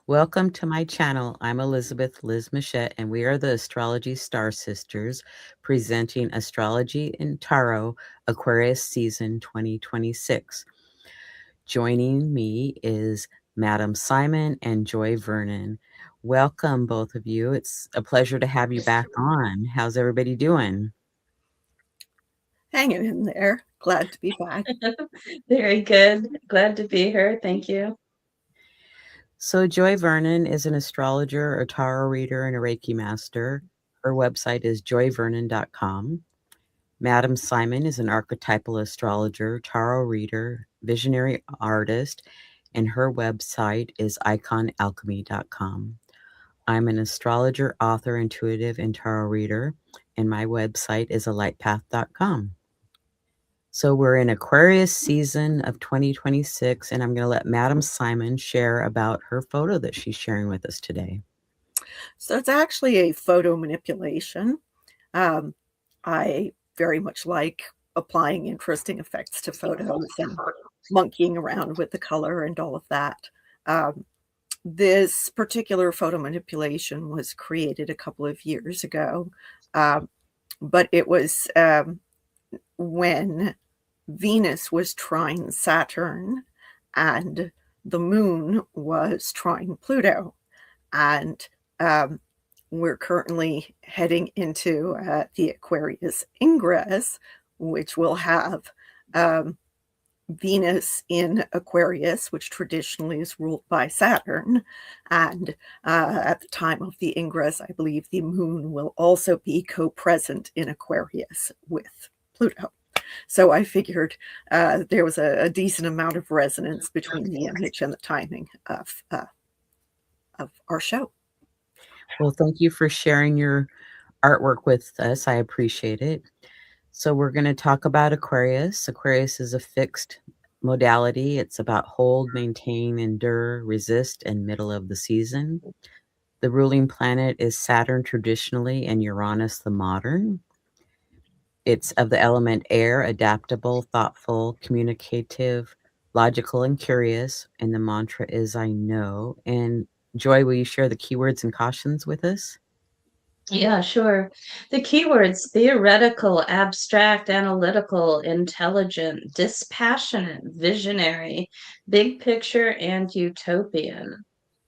Welcome to my channel. I'm Elizabeth Liz Machette, and we are the Astrology Star Sisters presenting Astrology and Tarot Aquarius Season 2026. Joining me is Madam Simon and Joy Vernon. Welcome, both of you. It's a pleasure to have you back on. How's everybody doing? Hanging in there. Glad to be back. Very good. Glad to be here. Thank you. So, Joy Vernon is an astrologer, a tarot reader, and a Reiki master. Her website is joyvernon.com. Madam Simon is an archetypal astrologer, tarot reader, visionary artist, and her website is iconalchemy.com. I'm an astrologer, author, intuitive, and tarot reader, and my website is alightpath.com. So we're in Aquarius season of 2026, and I'm going to let Madam Simon share about her photo that she's sharing with us today. So it's actually a photo manipulation. I very much like applying interesting effects to photos and monkeying around with the color and all of that. This particular photo manipulation was created a couple of years ago, but it was when Venus was trine Saturn and the moon was trine Pluto. And we're currently heading into the Aquarius ingress, which will have Venus in Aquarius, which traditionally is ruled by Saturn. And at the time of the ingress, I believe the moon will also be co-present in Aquarius with Pluto. So I figured there was a decent amount of resonance between the image and the timing of our show. Well, thank you for sharing your artwork with us. I appreciate it. So we're going to talk about Aquarius. Aquarius is a fixed modality. It's about hold, maintain, endure, resist, and middle of the season. The ruling planet is Saturn traditionally and Uranus the modern. It's of the element air, adaptable, thoughtful, communicative, logical, and curious. And the mantra is I know. And Joy, will you share the keywords and cautions with us? Yeah, sure. The keywords theoretical, abstract, analytical, intelligent, dispassionate, visionary, big picture, and utopian.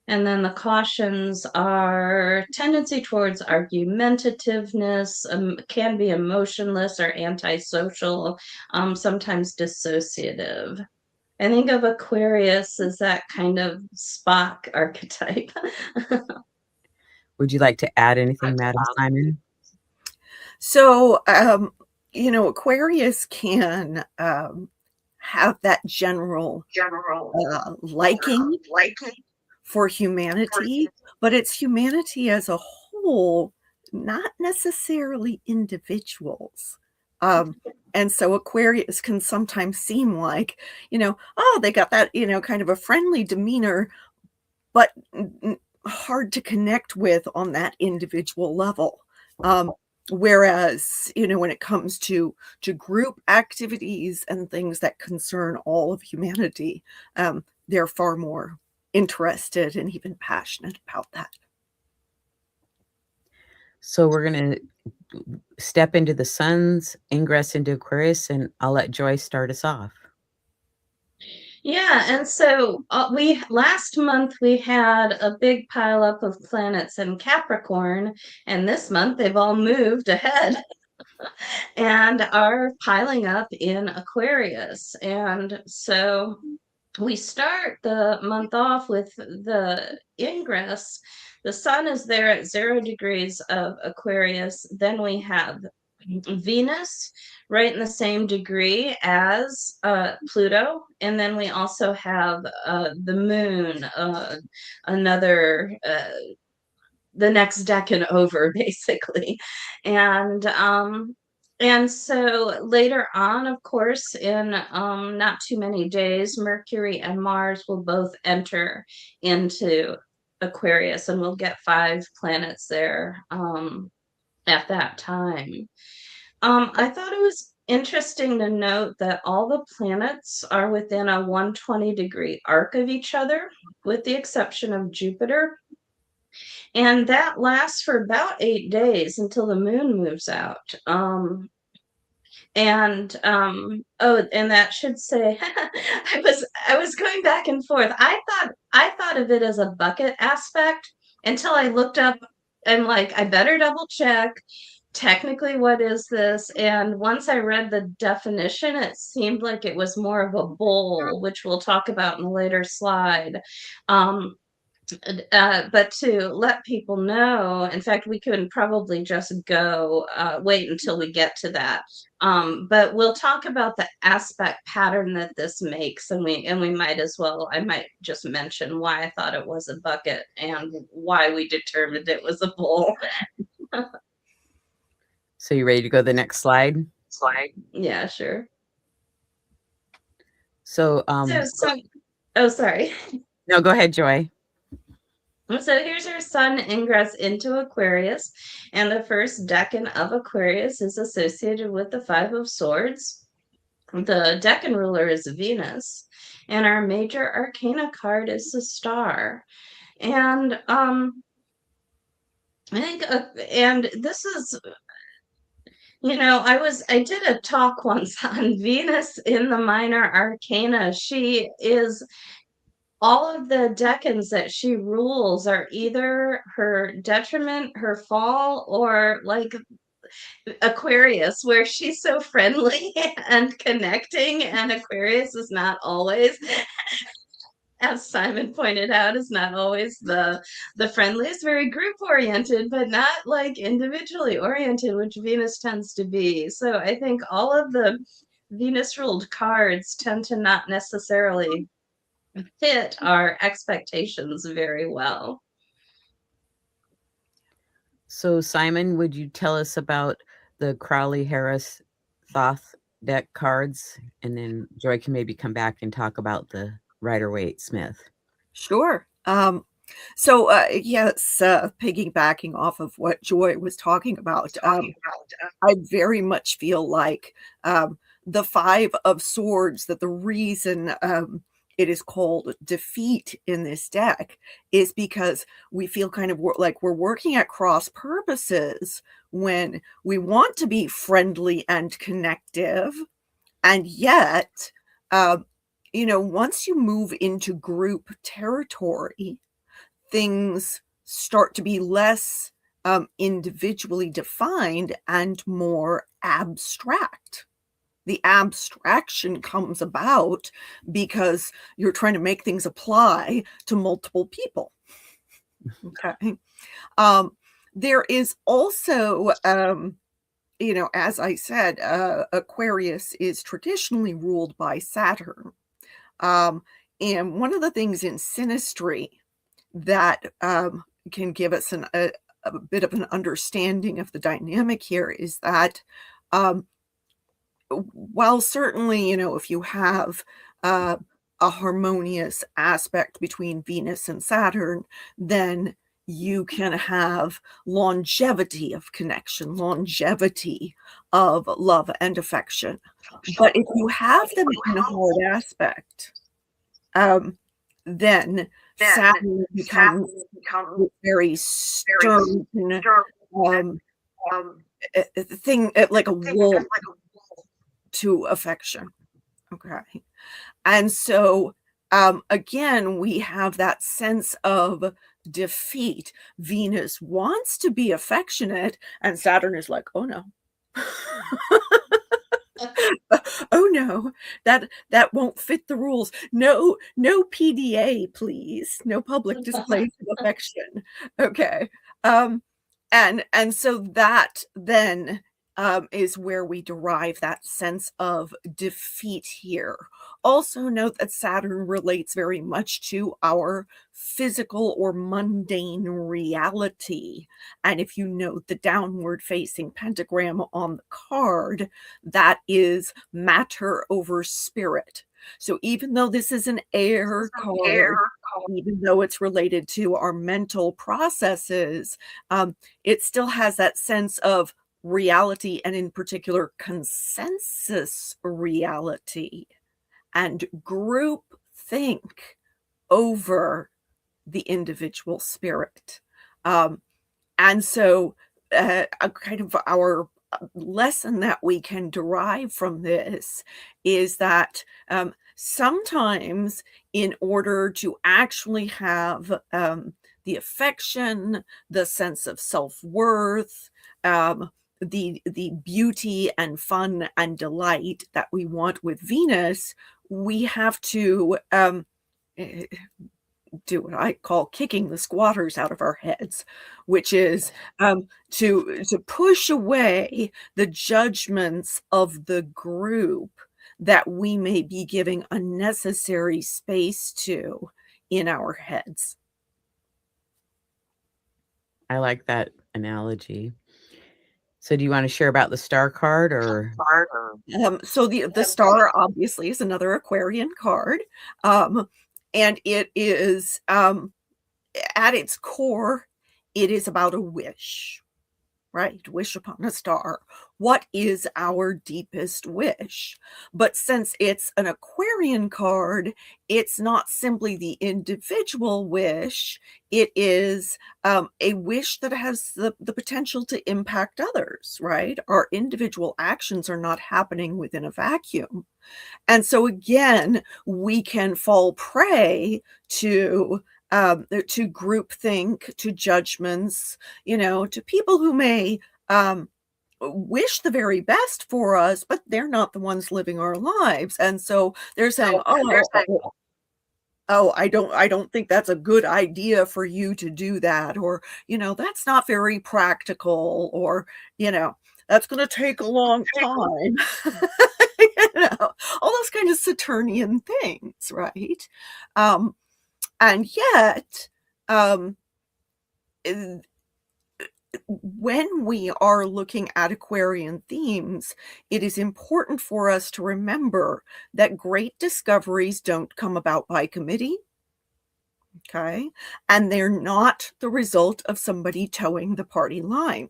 And then the cautions are tendency towards argumentativeness, can be emotionless or antisocial, sometimes dissociative. I think of Aquarius as that kind of Spock archetype. Would you like to add anything, Madam Simon? So, Aquarius can have that general liking for humanity, but it's humanity as a whole, not necessarily individuals. And so Aquarius can sometimes seem like, oh, they got that, kind of a friendly demeanor, but hard to connect with on that individual level. Whereas, when it comes to group activities and things that concern all of humanity, they're far more interested and even passionate about that. So we're going to step into the sun's ingress into Aquarius, and I'll let Joy start us off. Yeah, and so we last month we had a big pileup of planets in Capricorn, and this month they've all moved ahead and are piling up in Aquarius. And so we start the month off with the ingress. The sun is there at 0 degrees of Aquarius. Then we have Venus right in the same degree as Pluto. And then we also have the moon, another, the next decan over, basically. And so later on, of course, in not too many days, Mercury and Mars will both enter into Aquarius, and we'll get 5 planets there at that time. I thought it was interesting to note that all the planets are within a 120-degree arc of each other, with the exception of Jupiter. And that lasts for about 8 days until the moon moves out. And that should say I was going back and forth. I thought of it as a bucket aspect until I looked up and like I better double check technically what is this. And once I read the definition, it seemed like it was more of a bowl, which we'll talk about in a later slide. But to let people know, in fact, we could probably just go wait until we get to that. But we'll talk about the aspect pattern that this makes, and we might as well. I might just mention why I thought it was a bucket and why we determined it was a bowl. So you ready to go to the next slide? Yeah, sure. So oh, sorry. no, go ahead, Joy. So here's our sun ingress into Aquarius, and the first decan of Aquarius is associated with the Five of Swords. The decan ruler is Venus, and our major arcana card is the Star. And I think, and this is, I did a talk once on Venus in the minor arcana. She is all of the decans that she rules are either her detriment, her fall, or like Aquarius, where she's so friendly and connecting, and Aquarius is not always, as Simon pointed out, is not always the friendliest, very group oriented, but not like individually oriented, which Venus tends to be. So I think all of the Venus ruled cards tend to not necessarily fit our expectations very well. So Simon, would you tell us about the Crowley Harris Thoth deck cards, and then Joy can maybe come back and talk about the Rider-Waite Smith. Sure. Yes, piggybacking off of what Joy was talking about, I very much feel like the Five of Swords, that the reason it is called defeat in this deck is because we feel kind of like we're working at cross purposes when we want to be friendly and connective, and yet once you move into group territory, things start to be less individually defined and more abstract. The abstraction comes about because you're trying to make things apply to multiple people. Okay. There is also, as I said, Aquarius is traditionally ruled by Saturn. And one of the things in synastry that can give us a bit of an understanding of the dynamic here is that while certainly, if you have a harmonious aspect between Venus and Saturn, then you can have longevity of connection, longevity of love and affection. But if you have them in a hard aspect, then Saturn becomes very stern thing, like a wall to affection. Okay. And so again, we have that sense of defeat. Venus wants to be affectionate, and Saturn is like, oh no. Oh no, that won't fit the rules. No PDA, please. No public displays of affection. Okay. And so that then is where we derive that sense of defeat here. Also note that Saturn relates very much to our physical or mundane reality. And if you note the downward facing pentagram on the card, that is matter over spirit. So even though this is an air card, even though it's related to our mental processes, it still has that sense of reality, and in particular consensus reality and group think over the individual spirit. And so, a kind of our lesson that we can derive from this is that sometimes, in order to actually have the affection, the sense of self worth, the beauty and fun and delight that we want with Venus, we have to eh, do what I call kicking the squatters out of our heads, which is to push away the judgments of the group that we may be giving unnecessary space to in our heads. I like that analogy. So do you want to share about the star card or? So the star obviously is another Aquarian card, and it is at its core, it is about a wish. Right, wish upon a star. What is our deepest wish? But since it's an Aquarian card, it's not simply the individual wish, it is a wish that has the potential to impact others, right? Our individual actions are not happening within a vacuum. And so again, we can fall prey to groupthink, to judgments, to people who may wish the very best for us, but they're not the ones living our lives. And so they're saying, "Oh, I don't think that's a good idea for you to do that," or, "That's not very practical," or, "That's going to take a long time." All those kind of Saturnian things, right? Um, and yet, um, eh, when we are looking at Aquarian themes, it is important for us to remember that great discoveries don't come about by committee, okay? And they're not the result of somebody towing the party line,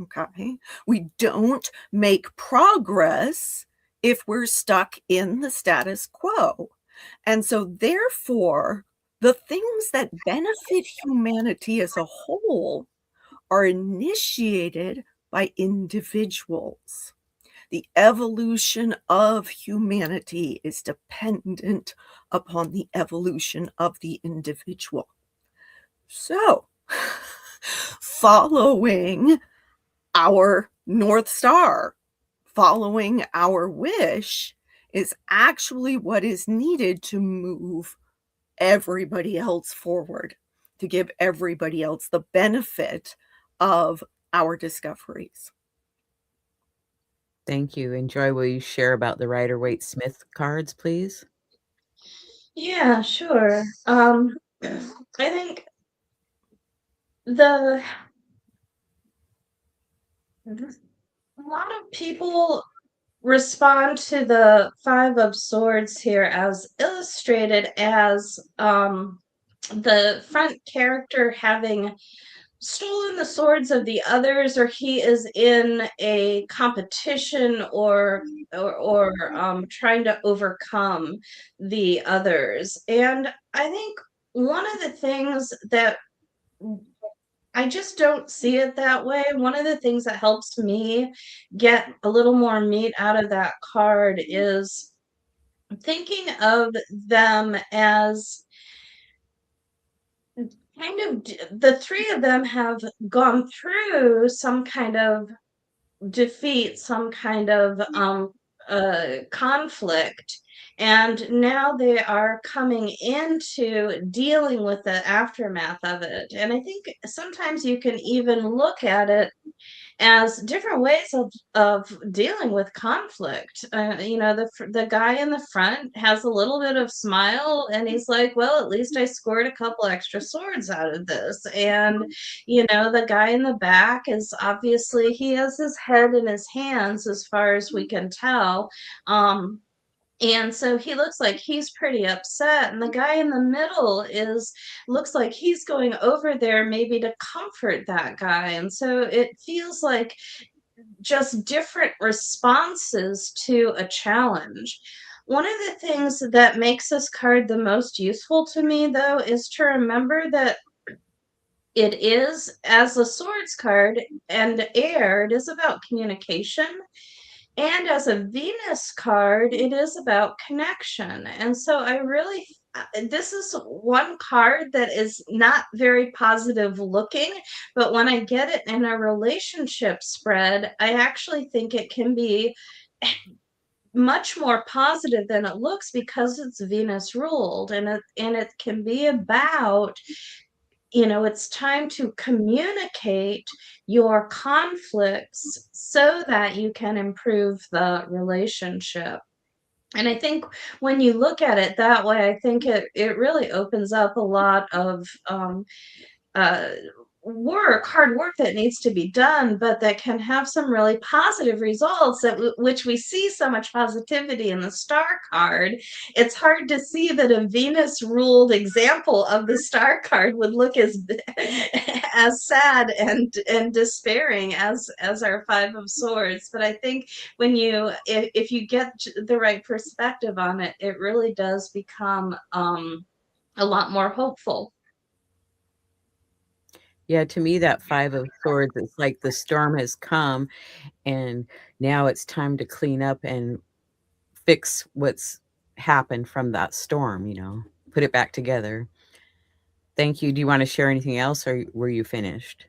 okay? We don't make progress if we're stuck in the status quo. And so, therefore, the things that benefit humanity as a whole are initiated by individuals. The evolution of humanity is dependent upon the evolution of the individual. So, following our North Star, following our wish, is actually what is needed to move everybody else forward, to give everybody else the benefit of our discoveries. Thank you. Enjoy. Will you share about the Rider-Waite-Smith cards, please? Yeah, sure. I think the a lot of people respond to the Five of Swords here as illustrated as the front character having stolen the swords of the others, or he is in a competition or trying to overcome the others. And I think one of the things that I just don't see it that way. One of the things that helps me get a little more meat out of that card is thinking of them as kind of the three of them have gone through some kind of defeat, some kind of conflict, and now they are coming into dealing with the aftermath of it. And I think sometimes you can even look at it as different ways of dealing with conflict. The guy in the front has a little bit of smile, and he's like, "Well, at least I scored a couple extra swords out of this." And the guy in the back is obviously he has his head in his hands, as far as we can tell. And so he looks like he's pretty upset, and the guy in the middle is looks like he's going over there maybe to comfort that guy. And so it feels like just different responses to a challenge. One of the things that makes this card the most useful to me, though, is to remember that it is, as a swords card and air, it is about communication. And as a Venus card, it is about connection. And so I really, this is one card that is not very positive looking, but when I get it in a relationship spread, I actually think it can be much more positive than it looks because it's Venus ruled, and it can be about, it's time to communicate your conflicts so that you can improve the relationship. And I think when you look at it that way, I think it really opens up a lot of uh, hard work that needs to be done, but that can have some really positive results, which we see so much positivity in the star card. It's hard to see that a Venus ruled example of the star card would look as as sad and despairing as our Five of Swords. But I think if you get the right perspective on it, it really does become a lot more hopeful. Yeah, to me, that Five of Swords, it's like the storm has come, and now it's time to clean up and fix what's happened from that storm, put it back together. Thank you. Do you want to share anything else, or were you finished?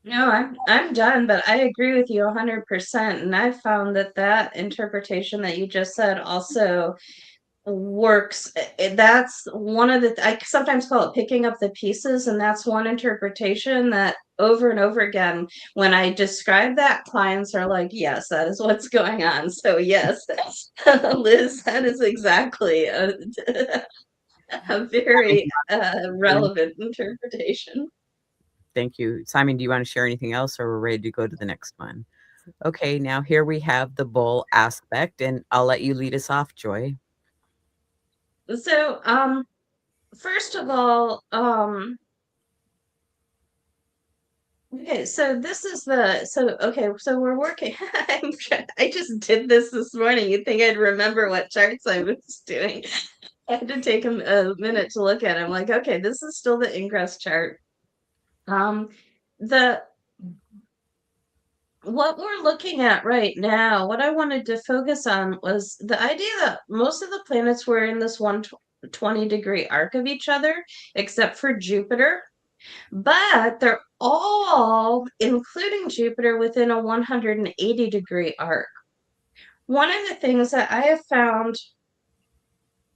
No, I'm done, but I agree with you 100%. And I've found that interpretation that you just said also works. That's one of I sometimes call it picking up the pieces, and that's one interpretation that over and over again, when I describe that, clients are like, yes, that is what's going on. So yes, Liz, that is exactly a very relevant interpretation. Thank you. Simon, do you want to share anything else, or we're ready to go to the next one? Okay, now here we have the bull aspect, and I'll let you lead us off, Joy. So, first of all, okay, so this is so we're working. I just did this morning. You'd think I'd remember what charts I was doing. I had to take a minute to look at it. I'm like, okay, this is still the ingress chart. Um, the what we're looking at right now, what I wanted to focus on was the idea that most of the planets were in this 120-degree arc of each other, except for Jupiter. But they're all, including Jupiter, within a 180-degree arc. One of the things that I have found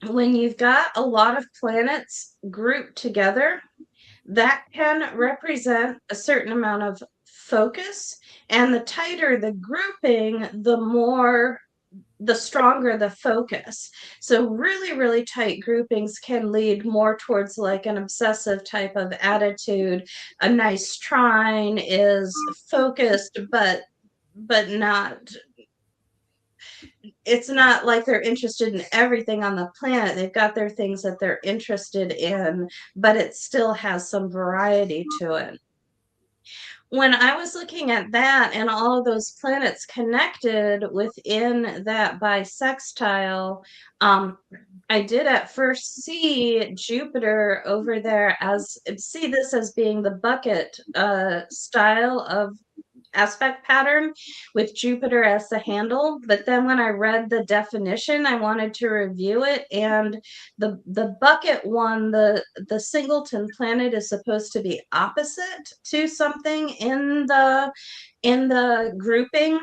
when you've got a lot of planets grouped together, that can represent a certain amount of focus. And the tighter the grouping, the stronger the focus. So really, really tight groupings can lead more towards like an obsessive type of attitude. A nice trine is focused, but not, it's not like they're interested in everything on the planet. They've got their things that they're interested in, but it still has some variety to it. When I was looking at that and all of those planets connected within that bisextile, I did at first see Jupiter over there see this as being the bucket style of aspect pattern with Jupiter as the handle. But then when I read the definition, I wanted to review it. And the bucket one, the singleton planet is supposed to be opposite to something in the grouping.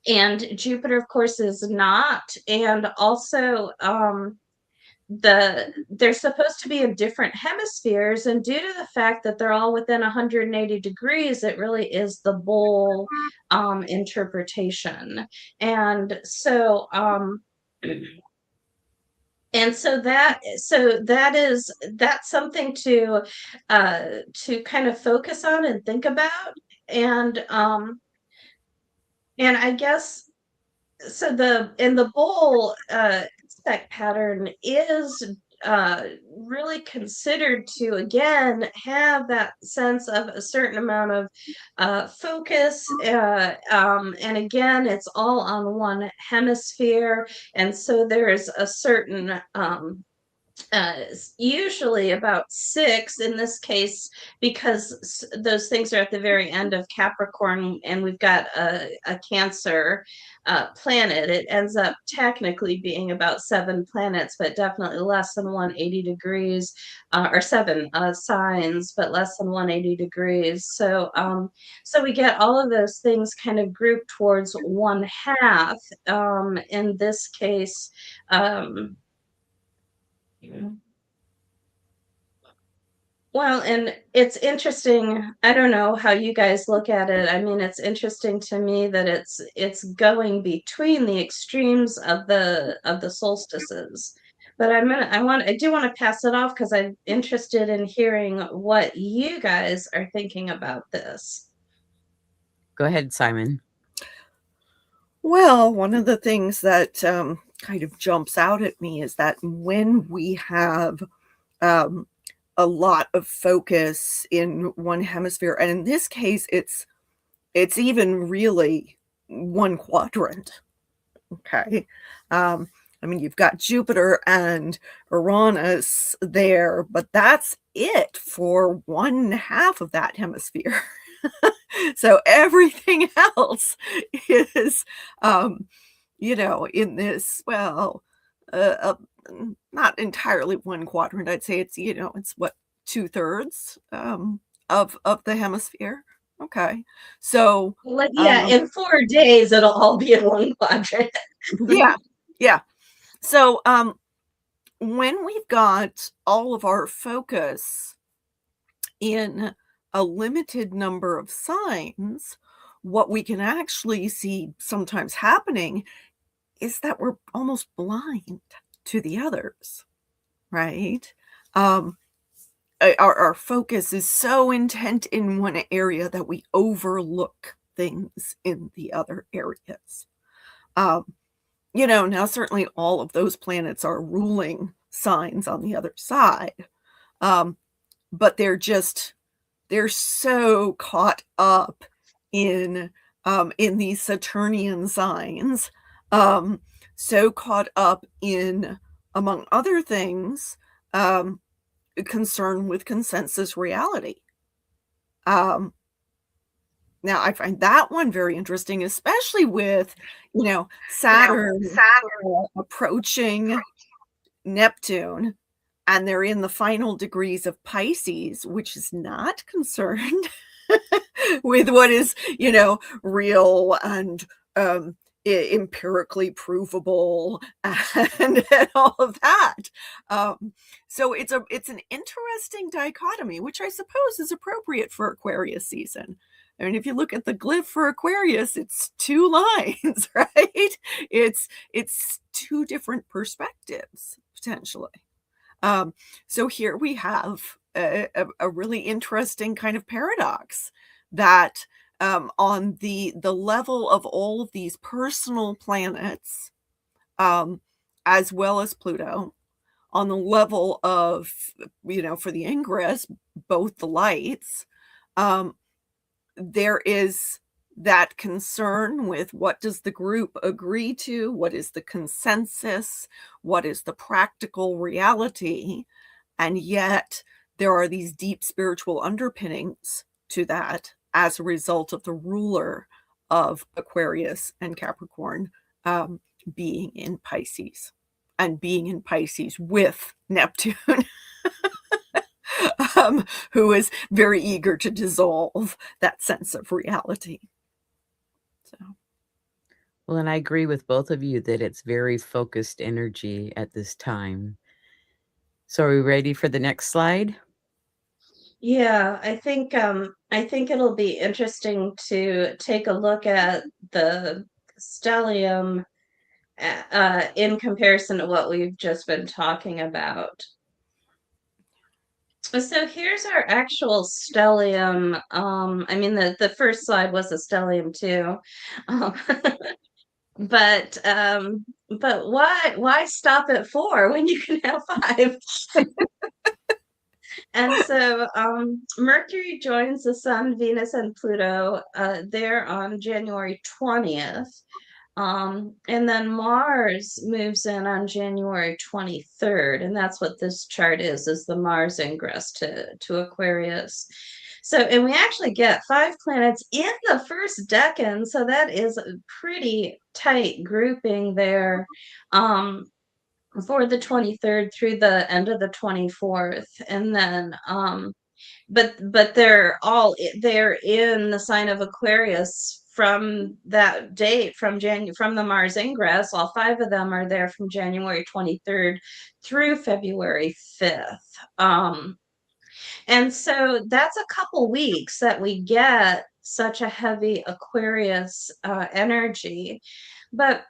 And Jupiter, of course, is not. And also they're supposed to be in different hemispheres, and due to the fact that they're all within 180 degrees, it really is the bull interpretation. And so that's something to kind of focus on and think about. And I guess so the bull spec pattern is really considered to, again, have that sense of a certain amount of focus. And again, it's all on one hemisphere. And so there's a certain usually about 6 in this case, because those things are at the very end of Capricorn, and we've got a Cancer planet. It ends up technically being about 7 planets, but definitely less than 180 degrees, or 7 signs, but less than 180 degrees. So we get all of those things kind of grouped towards one half. In this case, well, and it's interesting. I don't know how you guys look at it. I mean, it's interesting to me that it's going between the extremes of the solstices. But I do want to pass it off because I'm interested in hearing what you guys are thinking about this. Go ahead, Simon. Well, one of the things that kind of jumps out at me is that when we have a lot of focus in one hemisphere, and in this case, it's even really one quadrant. Okay. I mean, you've got Jupiter and Uranus there, but that's it for one half of that hemisphere. So everything else is, in this, well, not entirely one quadrant. I'd say it's what, 2/3 of the hemisphere. Okay. So, Like, yeah, in 4 days, it'll all be in one quadrant. yeah, yeah. So, when we've got all of our focus in a limited number of signs, what we can actually see sometimes happening is that we're almost blind to the others, right? Our focus is so intent in one area that we overlook things in the other areas. Now certainly all of those planets are ruling signs on the other side. But they're so caught up in these Saturnian signs, so caught up in, among other things, concern with consensus reality. Now I find that one very interesting, especially with, Saturn approaching Neptune, and they're in the final degrees of Pisces, which is not concerned with what is, real and empirically provable and all of that. So it's an interesting dichotomy, which I suppose is appropriate for Aquarius season. I mean, if you look at the glyph for Aquarius, it's 2 lines, right? It's 2 different perspectives, potentially. So here we have a really interesting kind of paradox that on the level of all of these personal planets, as well as Pluto, on the level of, for the ingress, both the lights, there is that concern with what does the group agree to, what is the consensus, what is the practical reality, and yet there are these deep spiritual underpinnings to that as a result of the ruler of Aquarius and Capricorn being in Pisces, and being in Pisces with Neptune. Who is very eager to dissolve that sense of reality. So, Well, and I agree with both of you that it's very focused energy at this time. So are we ready for the next slide? Yeah, I think it'll be interesting to take a look at the stellium in comparison to what we've just been talking about. So here's our actual stellium. I mean, the first slide was a stellium too. Um, but why stop at 4 when you can have 5? And so Mercury joins the Sun, Venus, and Pluto there on January 20th. And then Mars moves in on January 23rd, and that's what this chart is the Mars ingress to Aquarius. So, and we actually get 5 planets in the first decan, so that is a pretty tight grouping there. For the 23rd through the end of the 24th, and then but they're in the sign of Aquarius from that date, from the Mars ingress. All 5 of them are there from January 23rd through February 5th. And so that's a couple weeks that we get such a heavy Aquarius energy. But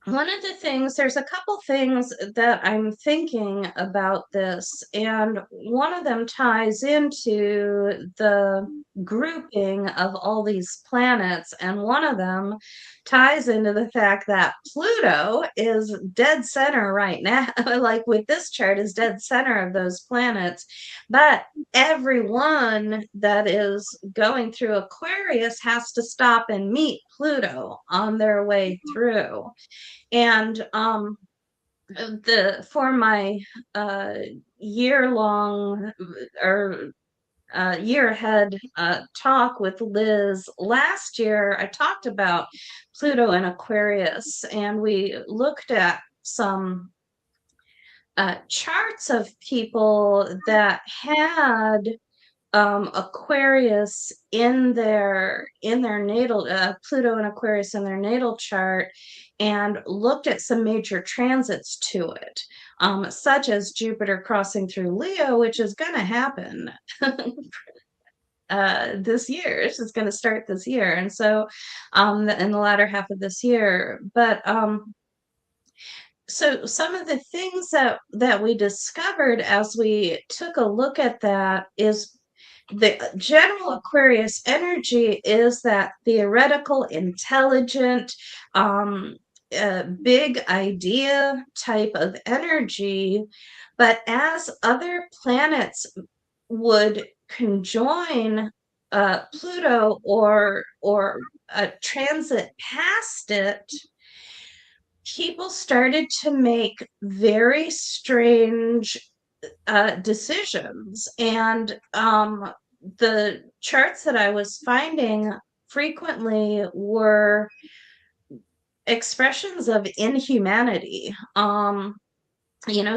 one of the things, there's a couple things that I'm thinking about this, and one of them ties into the grouping of all these planets, and one of them ties into the fact that Pluto is dead center right now, like with this chart, is dead center of those planets, but everyone that is going through Aquarius has to stop and meet Pluto on their way through. And for my year-long or year ahead talk with Liz last year, I talked about Pluto and Aquarius, and we looked at some charts of people that had Aquarius in their natal Pluto and Aquarius in their natal chart, and looked at some major transits to it, such as Jupiter crossing through Leo, which is going to happen this year. It's just going to start this year, and so in the latter half of this year. But so some of the things that we discovered as we took a look at that is the general Aquarius energy is that theoretical, intelligent, big idea type of energy. But as other planets would conjoin Pluto or transit past it, people started to make very strange decisions. And the charts that I was finding frequently were expressions of inhumanity.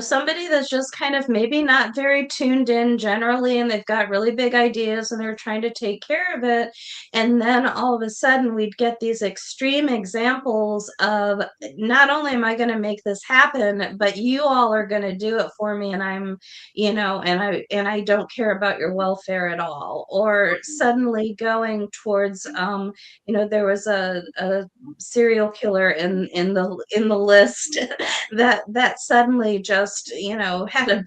Somebody that's just kind of maybe not very tuned in generally, and they've got really big ideas and they're trying to take care of it. And then all of a sudden we'd get these extreme examples of, not only am I going to make this happen, but you all are going to do it for me. And I don't care about your welfare at all. Or suddenly going towards, there was a serial killer in the list that suddenly just had a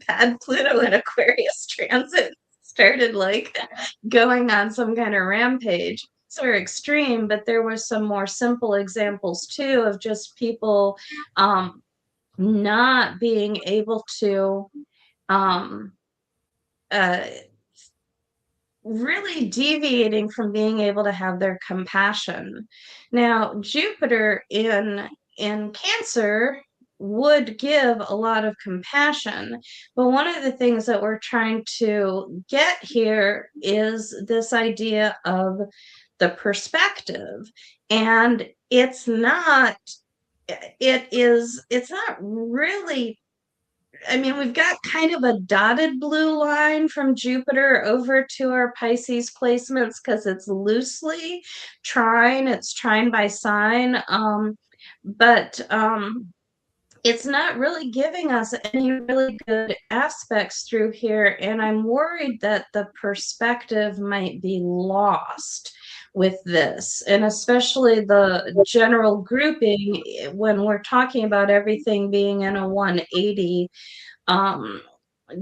bad Pluto and Aquarius transit, started like going on some kind of rampage. So extreme, but there were some more simple examples too of just people not being able to um, uh, really deviating from being able to have their compassion. Now, Jupiter in Cancer would give a lot of compassion, but one of the things that we're trying to get here is this idea of the perspective. And it's not really, I mean, we've got kind of a dotted blue line from Jupiter over to our Pisces placements because it's loosely trine. It's trine by sign. But it's not really giving us any really good aspects through here. And I'm worried that the perspective might be lost with this, and especially the general grouping when we're talking about everything being in a 180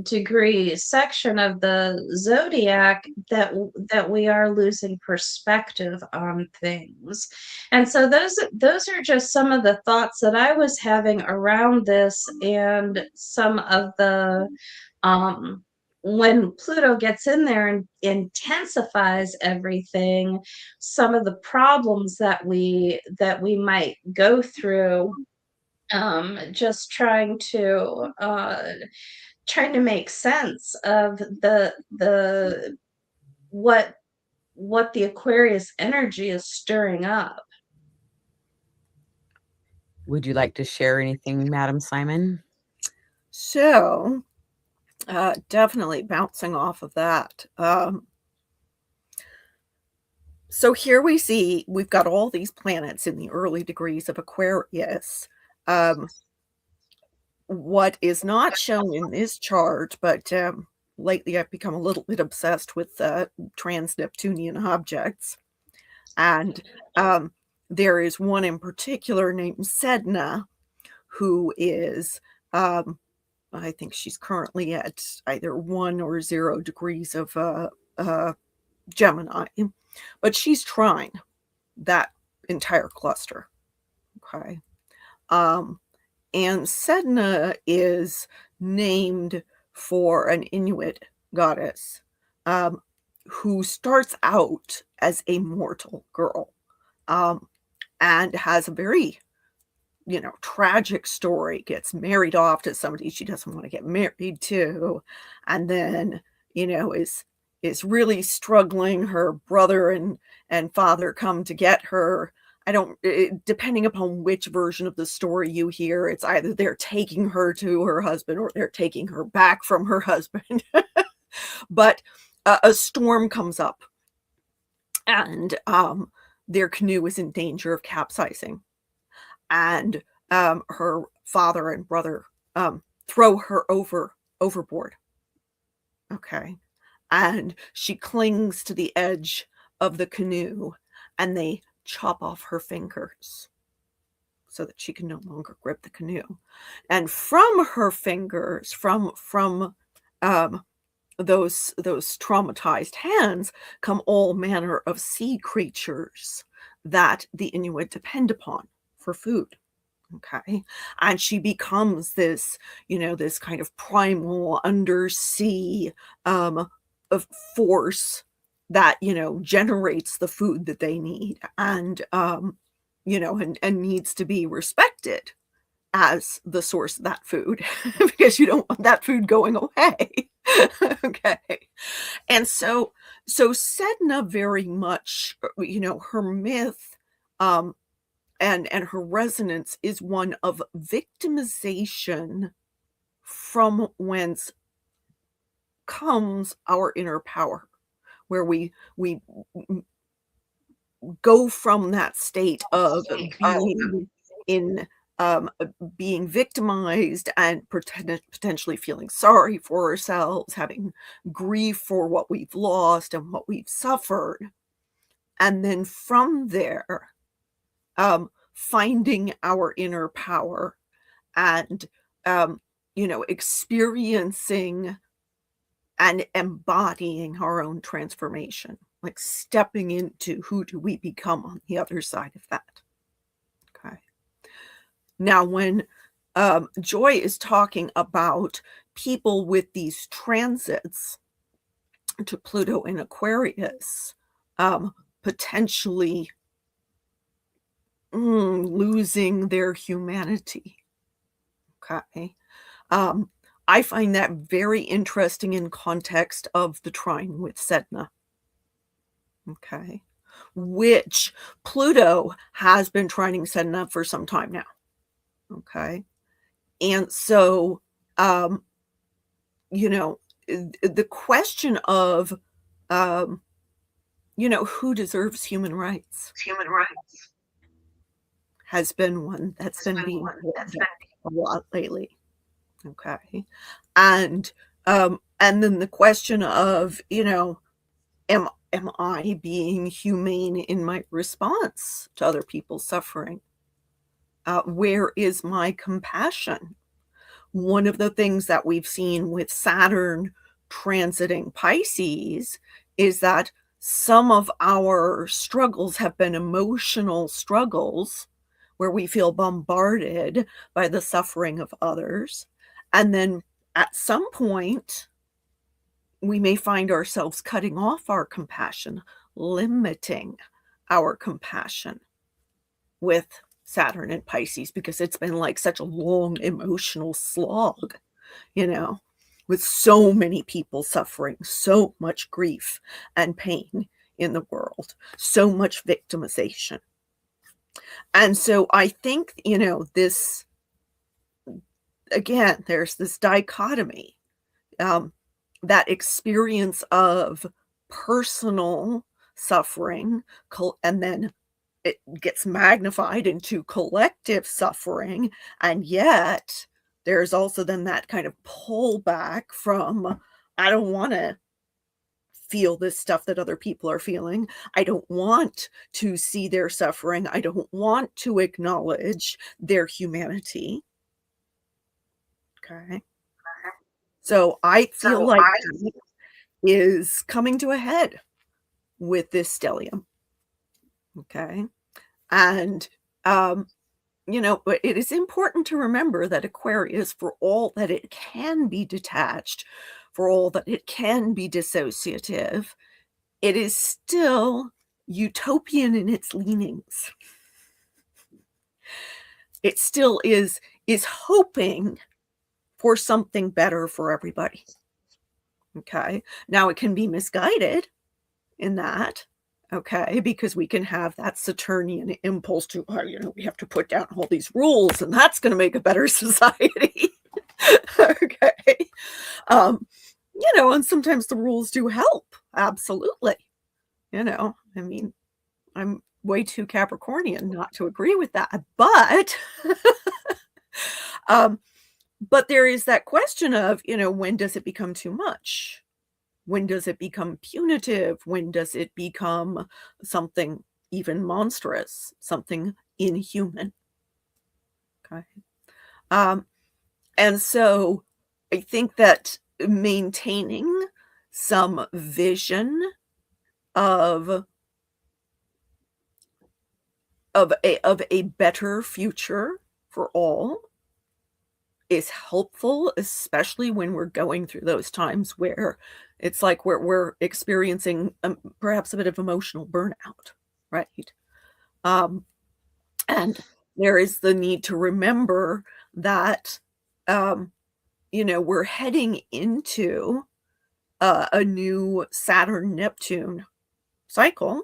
degree section of the zodiac, that we are losing perspective on things. And so those are just some of the thoughts that I was having around this, and some of the when Pluto gets in there and intensifies everything, some of the problems that we might go through, just trying to make sense of the what the Aquarius energy is stirring up. Would you like to share anything, Madam Simon? So, definitely bouncing off of that. So here we see we've got all these planets in the early degrees of Aquarius. What is not shown in this chart, but lately I've become a little bit obsessed with trans-Neptunian objects. And there is one in particular named Sedna, who is, I think she's currently at either 1 or 0 degrees of Gemini, but she's trine that entire cluster. Okay. And Sedna is named for an Inuit goddess who starts out as a mortal girl and has a very, tragic story, gets married off to somebody she doesn't want to get married to, and then, is really struggling. Her brother and father come to get her. Depending upon which version of the story you hear, it's either they're taking her to her husband or they're taking her back from her husband. But a storm comes up and their canoe is in danger of capsizing. And her father and brother throw her overboard. Okay. And she clings to the edge of the canoe and they chop off her fingers so that she can no longer grip the canoe. And from her fingers, from those traumatized hands, come all manner of sea creatures that the Inuit depend upon for food. Okay. And she becomes this, this kind of primal undersea of force that, generates the food that they need and, and needs to be respected as the source of that food because you don't want that food going away. Okay. And so Sedna very much, her myth, and her resonance is one of victimization, from whence comes our inner power, where we go from that state of being in being victimized and potentially feeling sorry for ourselves, having grief for what we've lost and what we've suffered, and then from there finding our inner power and experiencing and embodying our own transformation, like stepping into who do we become on the other side of that. Okay. Now, when Joy is talking about people with these transits to Pluto in Aquarius, potentially losing their humanity. Okay. I find that very interesting in context of the trine with Sedna. Okay. Which Pluto has been trining Sedna for some time now. Okay. And so, the question of, who deserves human rights has been one that's been being a lot lately. Okay. And then the question of, am I being humane in my response to other people's suffering? Where is my compassion? One of the things that we've seen with Saturn transiting Pisces is that some of our struggles have been emotional struggles where we feel bombarded by the suffering of others. And then at some point, we may find ourselves cutting off our compassion, limiting our compassion with Saturn and Pisces, because it's been like such a long emotional slog, with so many people suffering, so much grief and pain in the world, so much victimization. And so I think, this, again, there's this dichotomy, that experience of personal suffering, and then it gets magnified into collective suffering. And yet there's also then that kind of pullback from, I don't want to feel this stuff that other people are feeling. I don't want to see their suffering. I don't want to acknowledge their humanity. Okay. So I feel like that is coming to a head with this stellium. Okay. And, but it is important to remember that Aquarius, for all that it can be detached, for all that it can be dissociative, it is still utopian in its leanings. It still is hoping for something better for everybody. Okay. Now it can be misguided in that. Okay, because we can have that Saturnian impulse to, we have to put down all these rules, and that's going to make a better society. Okay. And sometimes the rules do help. Absolutely. I mean, I'm way too Capricornian not to agree with that. But, but there is that question of, when does it become too much? When does it become punitive? When does it become something even monstrous, something inhuman? Okay. And so I think that maintaining some vision of a better future for all is helpful, especially when we're going through those times where it's like we're experiencing perhaps a bit of emotional burnout, right? And there is the need to remember that, we're heading into a new Saturn-Neptune cycle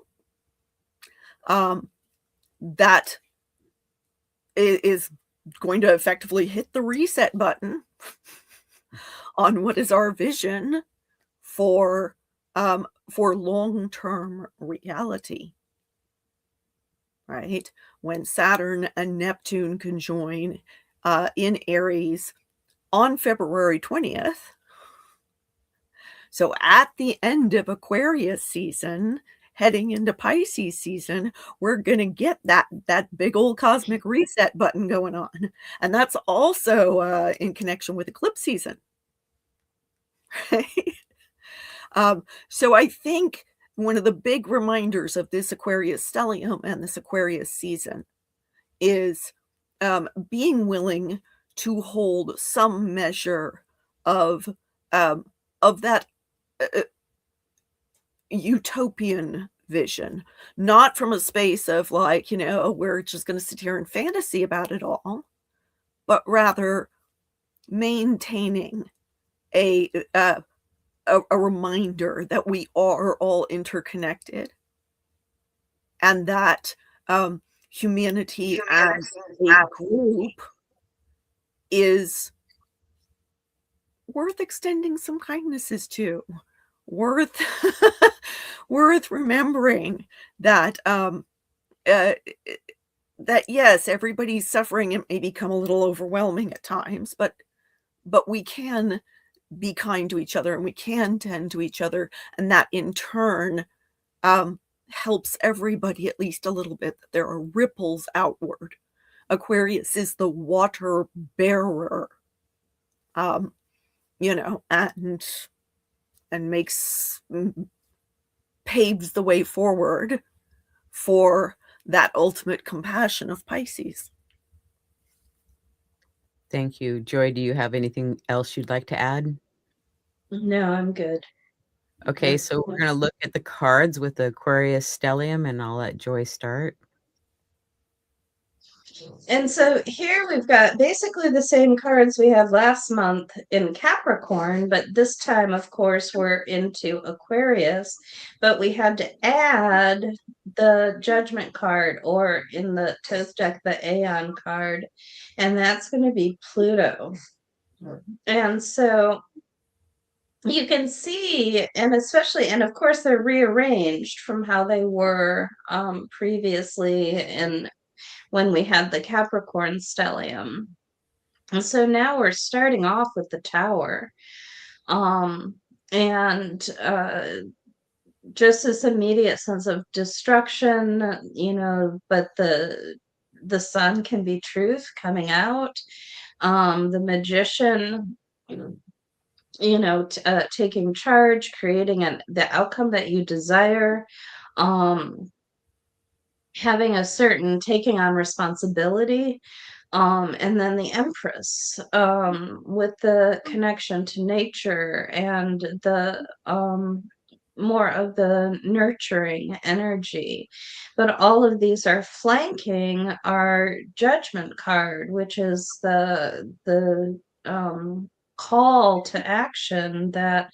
that is going to effectively hit the reset button on what is our vision for long-term reality, right? When Saturn and Neptune conjoin in Aries on February 20th. So at the end of Aquarius season, heading into Pisces season, we're going to get that big old cosmic reset button going on. And that's also in connection with eclipse season. Right? So I think one of the big reminders of this Aquarius stellium and this Aquarius season is being willing to hold some measure of that utopian vision, not from a space of like, we're just going to sit here and fantasy about it all, but rather maintaining a reminder that we are all interconnected, and that humanity as a group is worth extending some kindnesses to, worth worth remembering that that yes, everybody's suffering. It may become a little overwhelming at times, but we can be kind to each other, and we can tend to each other, and that in turn helps everybody at least a little bit. There are ripples outward. Aquarius is the water bearer, and paves the way forward for that ultimate compassion of Pisces. Thank you. Joy, do you have anything else you'd like to add? No, I'm good. Okay, so we're going to look at the cards with the Aquarius stellium, and I'll let Joy start. And so here we've got basically the same cards we had last month in Capricorn, but this time, of course, we're into Aquarius. But we had to add the Judgment card, or in the Toth deck, the Aeon card, and that's going to be Pluto. And so you can see, and especially, and of course, they're rearranged from how they were previously in when we had the Capricorn stellium. And so now we're starting off with the Tower. And just this immediate sense of destruction, but the sun can be truth coming out. The Magician, taking charge, creating the outcome that you desire. Having a certain taking on responsibility, and then the Empress, with the connection to nature and the more of the nurturing energy. But all of these are flanking our Judgment card, which is the call to action that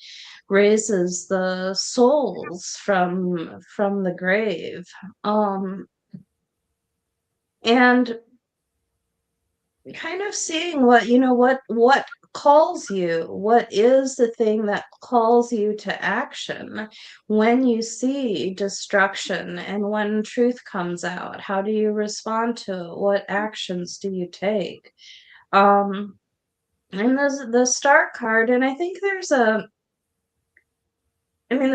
raises the souls from the grave. And kind of seeing what calls you, what is the thing that calls you to action when you see destruction, and when truth comes out, how do you respond to it? What actions do you take? And the Star card, and I think the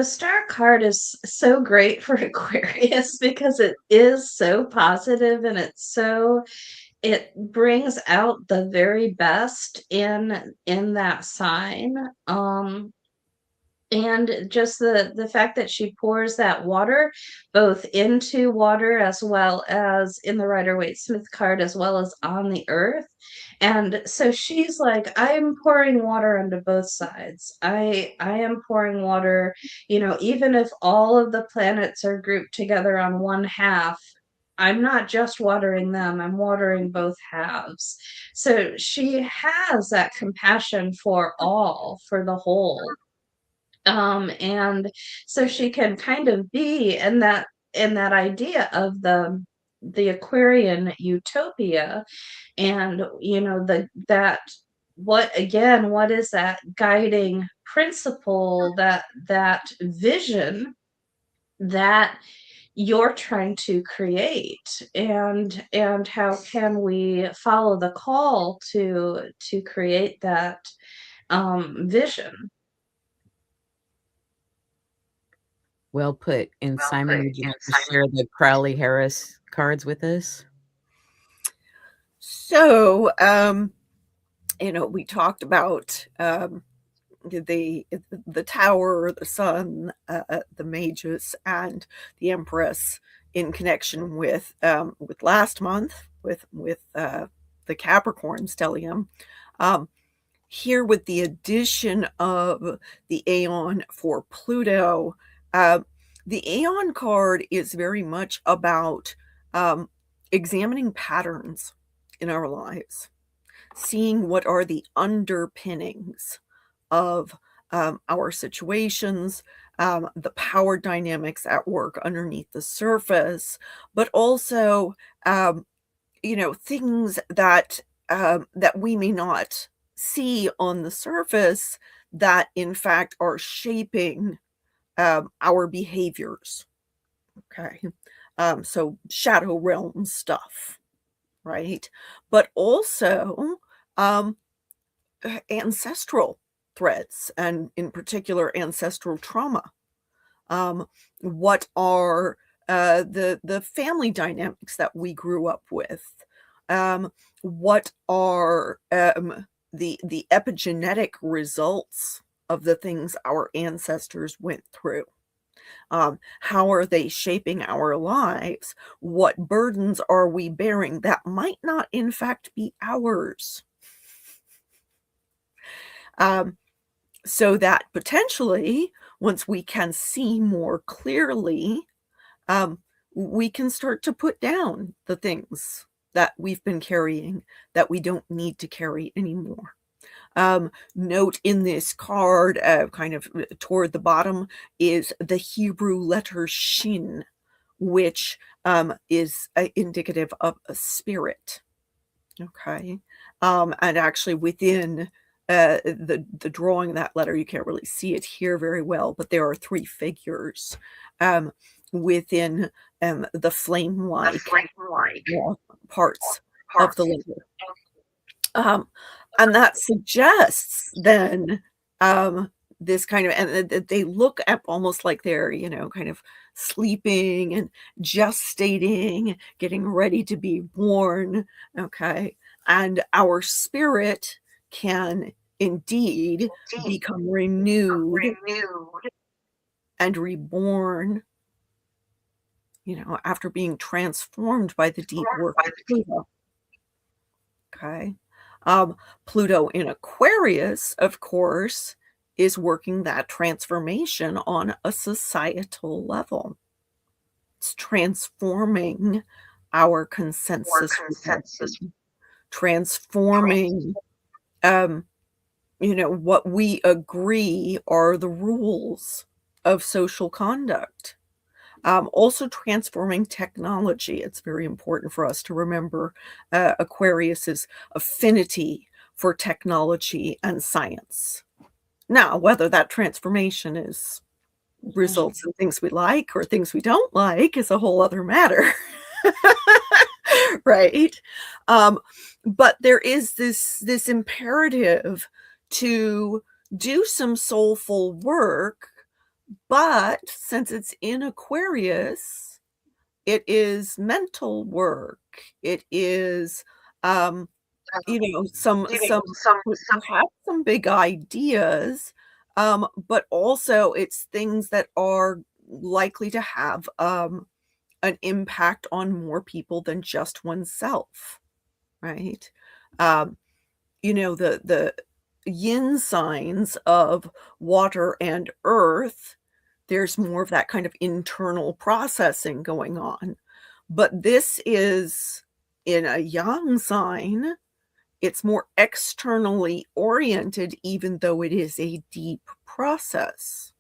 Star card is so great for Aquarius because it is so positive, and it brings out the very best in that sign. And just the fact that she pours that water both into water, as well as in the Rider-Waite-Smith card, as well as on the earth. And so she's like, I'm pouring water onto both sides. I am pouring water, even if all of the planets are grouped together on one half, I'm not just watering them, I'm watering both halves. So she has that compassion for all, for the whole. And so she can kind of be in that idea of the Aquarian utopia. And what is that guiding principle, that vision that you're trying to create, and how can we follow the call to create that vision. Well put. And Simon, would you like to share the Crowley Harris cards with us? So, we talked about the Tower, the Sun, the Magus, and the Empress in connection with last month with the Capricorn stellium. Here, with the addition of the Aeon for Pluto, the Aeon card is very much about examining patterns in our lives, seeing what are the underpinnings of our situations, the power dynamics at work underneath the surface, but also, things that we may not see on the surface, that in fact are shaping our behaviors. Okay. So shadow realm stuff, right? But also ancestral threads, and in particular ancestral trauma. What are the family dynamics that we grew up with? What are the epigenetic results of the things our ancestors went through? How are they shaping our lives? What burdens are we bearing that might not, in fact, be ours? So that potentially, once we can see more clearly, we can start to put down the things that we've been carrying that we don't need to carry anymore. Note in this card, kind of toward the bottom, is the Hebrew letter Shin, which is indicative of a spirit. Okay. And actually within the drawing of that letter, you can't really see it here very well, but there are three figures within the flame-like parts of the letter. And that suggests then this kind of, and they look at almost like they're, kind of sleeping and gestating, getting ready to be born. Okay. And our spirit can indeed become renewed and reborn, after being transformed by the deep work of Pluto. Okay. Pluto in Aquarius, of course, is working that transformation on a societal level. It's transforming our consensus, transforming, what we agree are the rules of social conduct. Also transforming technology. It's very important for us to remember Aquarius's affinity for technology and science. Now, whether that transformation results in things we like or things we don't like is a whole other matter. Right? But there is this imperative to do some soulful work. But since it's in Aquarius, it is mental work. It is, some perhaps some big ideas, but also it's things that are likely to have an impact on more people than just oneself, right? The yin signs of water and earth, there's more of that kind of internal processing going on. But this is in a yang sign, it's more externally oriented, even though it is a deep process.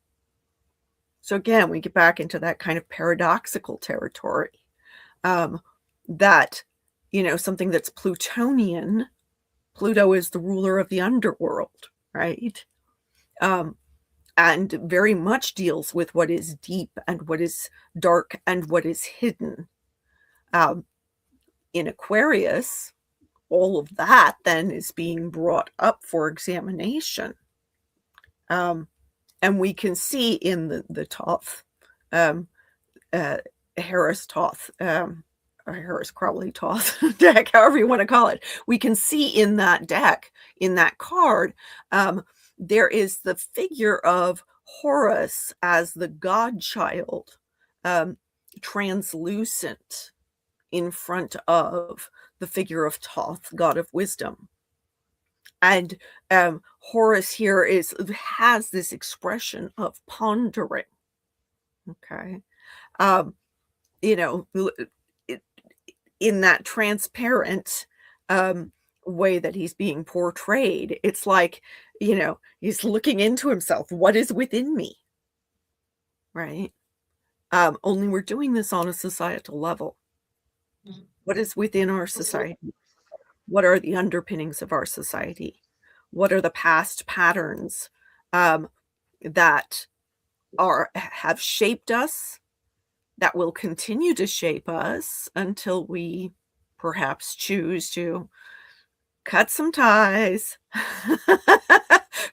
So again, we get back into that kind of paradoxical territory, that, something that's Plutonian, Pluto is the ruler of the underworld, right? And very much deals with what is deep and what is dark and what is hidden. In Aquarius, all of that then is being brought up for examination. And we can see in the Thoth, Harris Thoth, or Harris Crowley Thoth deck, however you want to call it, we can see in that deck, in that card, there is the figure of Horus as the godchild, translucent in front of the figure of Thoth, god of wisdom. And Horus here has this expression of pondering. Okay. In that transparent way that he's being portrayed, it's like, he's looking into himself. What is within me? Right? Only we're doing this on a societal level. What is within our society? What are the underpinnings of our society? What are the past patterns that have shaped us, that will continue to shape us until we perhaps choose to cut some ties,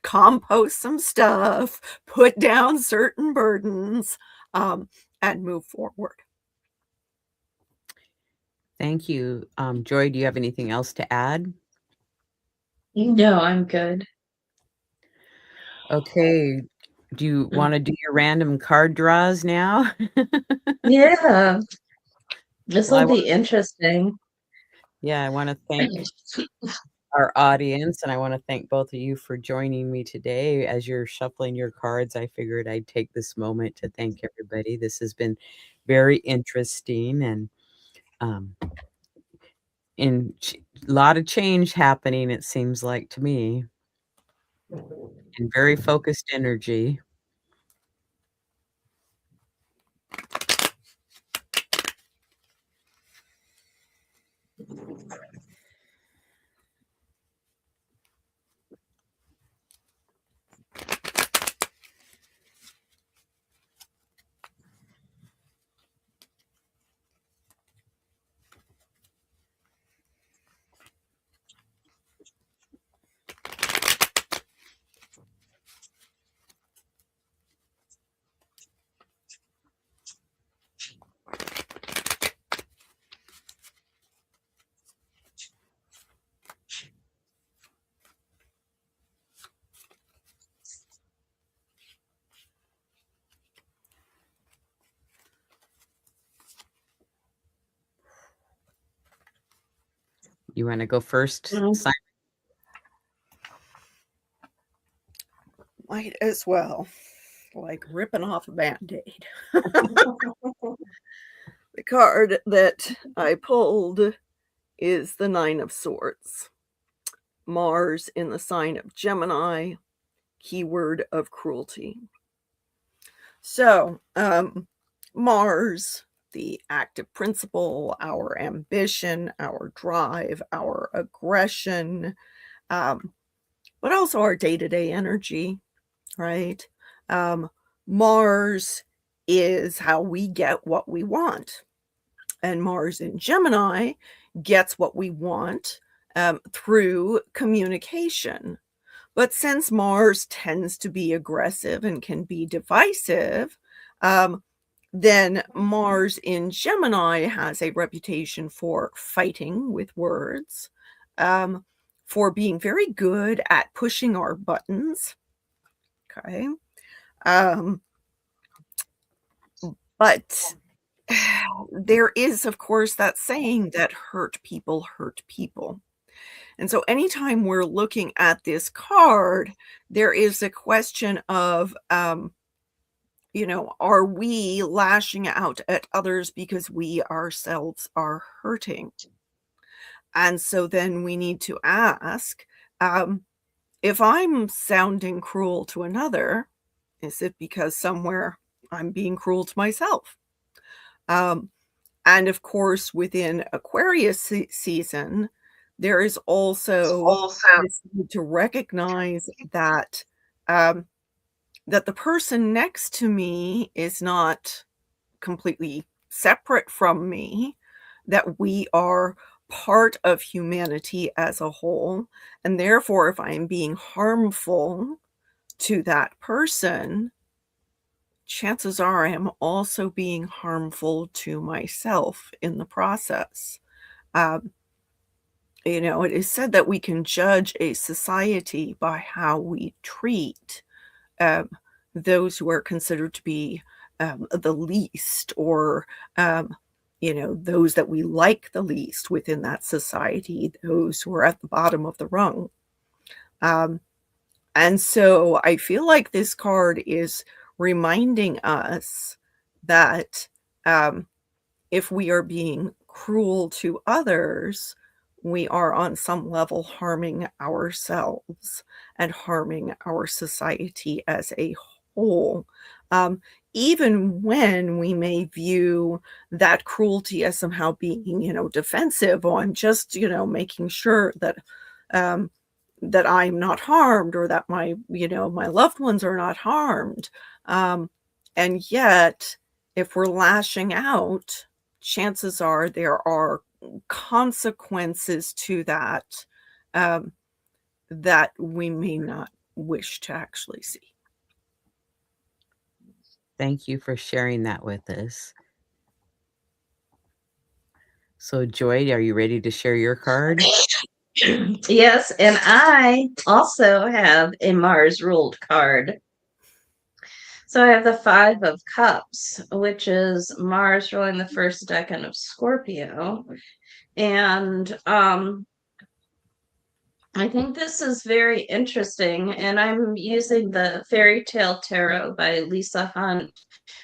compost some stuff, put down certain burdens, and move forward. Thank you. Joy, do you have anything else to add? No, I'm good. Okay. Do you want to do your random card draws now? Yeah, this Well, will be interesting. I want to thank our audience, and I wanna thank both of you for joining me today. As you're shuffling your cards, I figured I'd take this moment to thank everybody. This has been very interesting and, um, in ch lot of change happening, it seems like to me, and very focused energy. You wanna go first, Si Might as well, like ripping off a Band-Aid. The card that I pulled is the Nine of Swords. Mars in the sign of Gemini, keyword of cruelty. So, Mars, the active principle, our ambition, our drive, our aggression, but also our day-to-day energy, right? Um, Mars is how we get what we want. And Mars in Gemini gets what we want through communication. But since Mars tends to be aggressive and can be divisive, um, then Mars in Gemini has a reputation for fighting with words, for being very good at pushing our buttons. Okay. Um, but there is, of course, that saying that hurt people hurt people. And so anytime we're looking at this card, there is a question of, are we lashing out at others because we ourselves are hurting? And so then we need to ask, um, if I'm sounding cruel to another, is it because somewhere I'm being cruel to myself? Um, and of course, within Aquarius season, there is also Also this need to recognize that um, that the person next to me is not completely separate from me, that we are part of humanity as a whole, and therefore, if I am being harmful to that person, chances are I am also being harmful to myself in the process. Um, it is said that we can judge a society by how we treat um, those who are considered to be the least, or those that we like the least within that society, those who are at the bottom of the rung. Um, and so I feel like this card is reminding us that um, if we are being cruel to others, we are on some level harming ourselves and harming our society as a whole. Um, Even when we may view that cruelty as somehow being, defensive, or I'm just, making sure um, that I'm not harmed, or that my loved ones are not harmed. Um, and yet, if we're lashing out, chances are there are consequences to that, um, that we may not wish to actually see. thank you for sharing that with us. So, Joy, are you ready to share your card? Yes, and I also have a Mars ruled card. So I have the Five of Cups, which is Mars ruling the first decan of Scorpio. And I think this is very interesting, and I'm using the Fairy Tale Tarot by Lisa Hunt,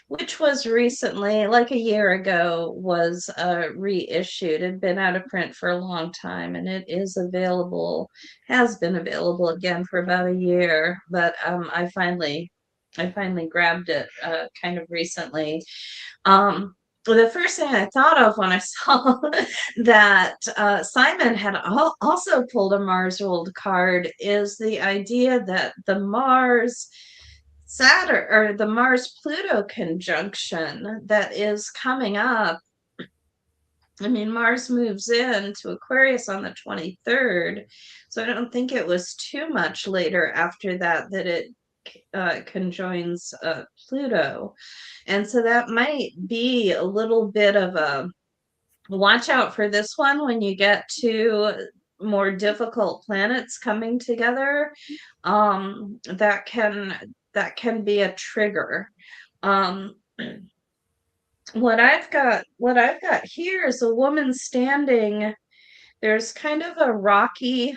which was recently, like a year ago, was reissued. It had been out of print for a long time, and it is available, has been available again for about a year. But I finally grabbed it kind of recently. The first thing I thought of when I saw that Simon had also pulled a Mars ruled card is the idea that the Mars Saturn or the Mars Pluto conjunction that is coming up. I mean, Mars moves into Aquarius on the 23rd, so I don't think it was too much later after that that it conjoins Pluto. And so that might be a little bit of a watch out for this one when you get to more difficult planets coming together. That can be a trigger. Um, what I've got here is a woman standing. There's kind of a rocky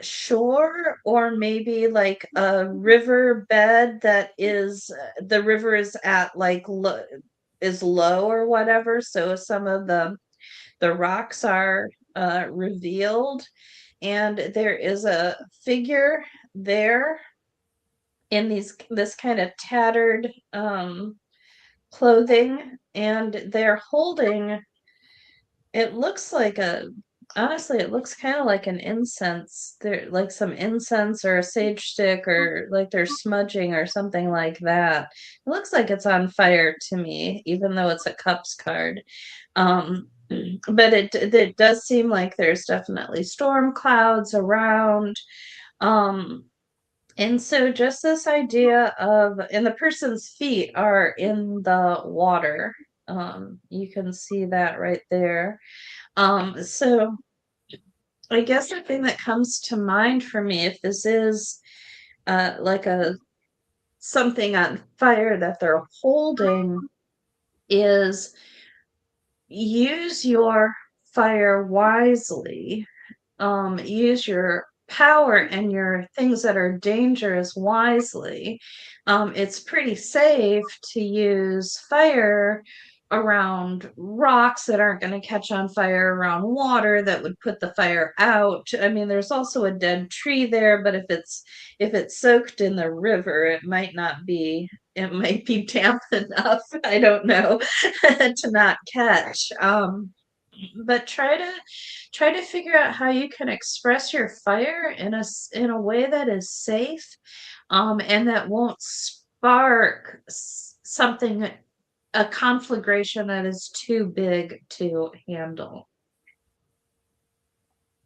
shore, or maybe like a river bed that is the river is at like is low or whatever, so some of the rocks are revealed, and there is a figure there in this kind of tattered clothing, and they're holding, it looks like a, honestly, it looks kind of like an incense. There, like some incense or a sage stick, or like they're smudging or something like that. It looks like it's on fire to me, even though it's a cups card. But it does seem like there's definitely storm clouds around. Um, and so just this idea of, and the person's feet are in the water. You can see that right there. So I guess the thing that comes to mind for me, if this is like a something on fire that they're holding, is use your fire wisely. Use your power and your things that are dangerous wisely. It's pretty safe to use fire around rocks that aren't going to catch on fire, around water that would put the fire out. I mean, there's also a dead tree there, but if it's soaked in the river, it might be damp enough, I don't know, to not catch. But try to figure out how you can express your fire in a way that is safe, and that won't spark something, a conflagration that is too big to handle.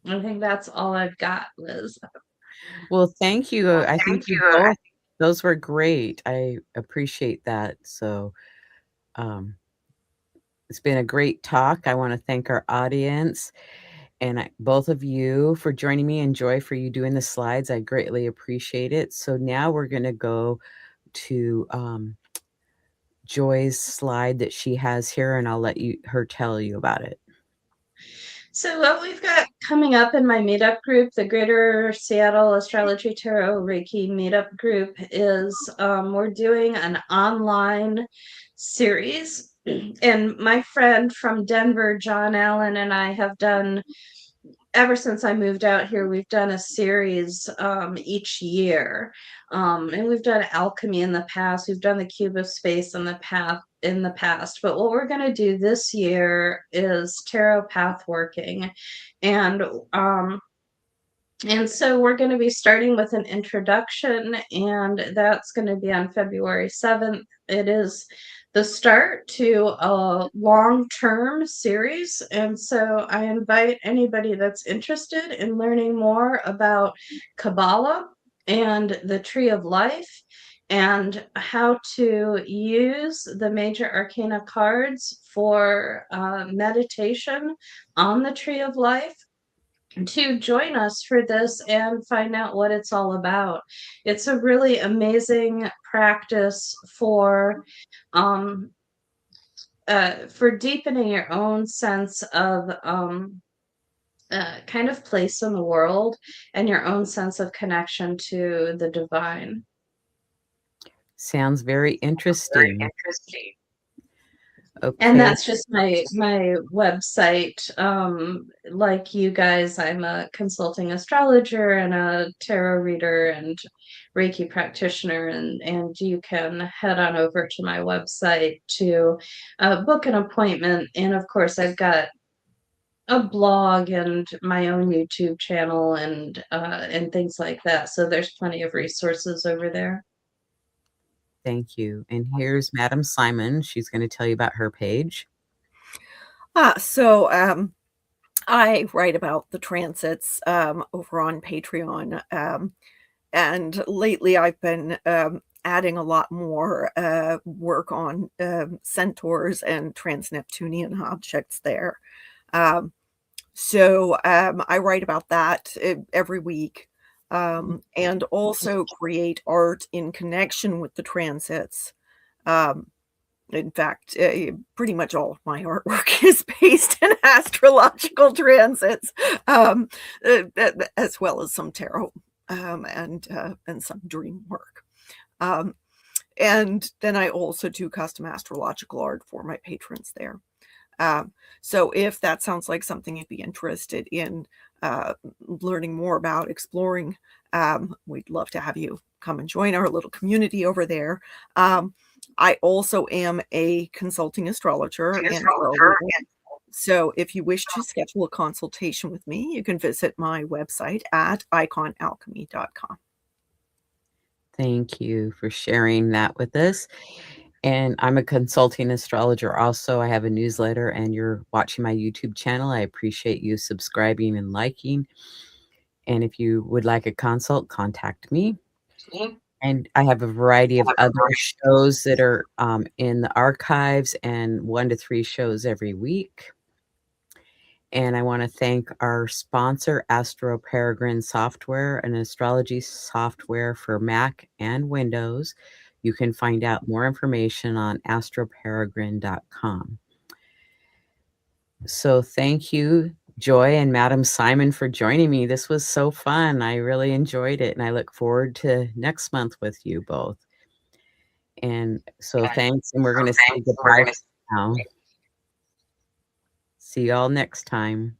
I think that's all I've got, Liz. Well, thank you. I think you both, those were great. I appreciate that. So, um, it's been a great talk. I want to thank our audience and both of you for joining me, and Joy for you doing the slides. I greatly appreciate it. So now we're going to go to Joy's slide that she has here, and I'll let her tell you about it. So what we've got coming up in my meetup group, the Greater Seattle Astrology Tarot Reiki meetup group, is we're doing an online series. And my friend from Denver, John Allen, and I have done, ever since I moved out here, we've done a series each year. And we've done alchemy in the past. We've done the cube of space in the past. But what we're going to do this year is tarot path working. And so we're going to be starting with an introduction, and that's going to be on February 7th. It is the start to a long-term series, and so I invite anybody that's interested in learning more about Kabbalah and the Tree of Life, and how to use the major arcana cards for meditation on the Tree of Life, to join us for this and find out what it's all about. It's a really amazing practice for deepening your own sense of kind of place in the world and your own sense of connection to the divine. Sounds very interesting. And Okay. that's just my website. Like you guys, I'm a consulting astrologer and a tarot reader and Reiki practitioner, and you can head on over to my website to book an appointment. And of course, I've got a blog and my own YouTube channel and things like that. So there's plenty of resources over there. Thank you. And here's Madam Simon. She's going to tell you about her page. So I write about the transits over on Patreon. And lately I've been adding a lot more work on centaurs and trans-Neptunian objects there. Um, I write about that every week, and also create art in connection with the transits. Um, in fact, pretty much all of my artwork is based in astrological transits, as well as some tarot and some dream work. Um, and then I also do custom astrological art for my patrons there. So if that sounds like something you'd be interested in learning more about, exploring, we'd love to have you come and join our little community over there. I also am a consulting astrologer and so if you wish to schedule a consultation with me, you can visit my website at iconalchemy.com. Thank you for sharing that with us. And I'm a consulting astrologer also. I have a newsletter, and you're watching my YouTube channel. I appreciate you subscribing and liking. And if you would like a consult, contact me. And I have a variety of other shows that are in the archives, and 1 to 3 shows every week. And I want to thank our sponsor, Astro Peregrine Software, an astrology software for Mac and Windows. You can find out more information on astroperegrine.com. So thank you, Joy and Madam Simon, for joining me. This was so fun. I really enjoyed it, and I look forward to next month with you both. And so thanks, and we're going to say goodbye now. See y'all next time.